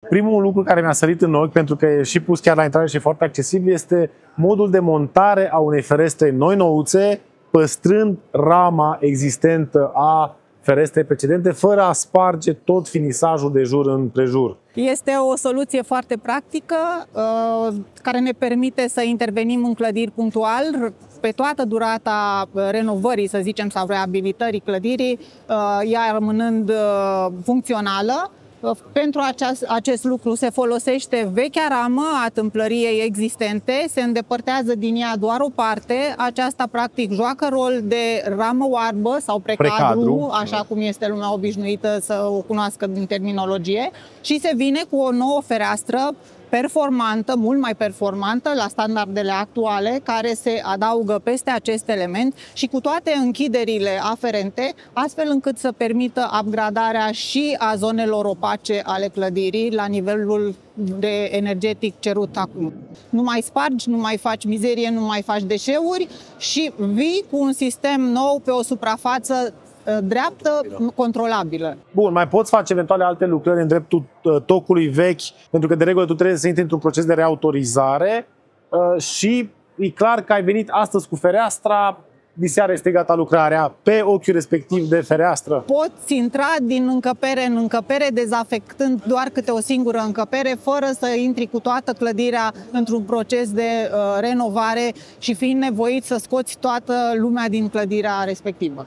Primul lucru care mi-a sărit în ochi, pentru că e și pus chiar la intrare și e foarte accesibil, este modul de montare a unei ferestre noi-nouțe, păstrând rama existentă a ferestrei precedente, fără a sparge tot finisajul de jur împrejur. Este o soluție foarte practică care ne permite să intervenim în clădiri punctual pe toată durata renovării, să zicem, sau reabilitării clădirii, ea rămânând funcțională. Pentru acest lucru se folosește vechea ramă a tâmplăriei existente, se îndepărtează din ea doar o parte. Aceasta practic joacă rol de ramă oarbă sau precadru, așa cum este lumea obișnuită să o cunoască din terminologie, și se vine cu o nouă fereastră performantă, mult mai performantă la standardele actuale, care se adaugă peste acest element și cu toate închiderile aferente, astfel încât să permită upgradarea și a zonelor opace ale clădirii la nivelul de energetic cerut acum. Nu mai spargi, nu mai faci mizerie, nu mai faci deșeuri și vii cu un sistem nou pe o suprafață dreaptă, controlabilă. Bun, mai poți face eventuale alte lucrări în dreptul tocului vechi, pentru că de regulă tu trebuie să intri într-un proces de reautorizare și e clar că ai venit astăzi cu fereastra, diseară este gata lucrarea pe ochiul respectiv de fereastră. Poți intra din încăpere în încăpere, dezafectând doar câte o singură încăpere, fără să intri cu toată clădirea într-un proces de renovare și fiind nevoit să scoți toată lumea din clădirea respectivă.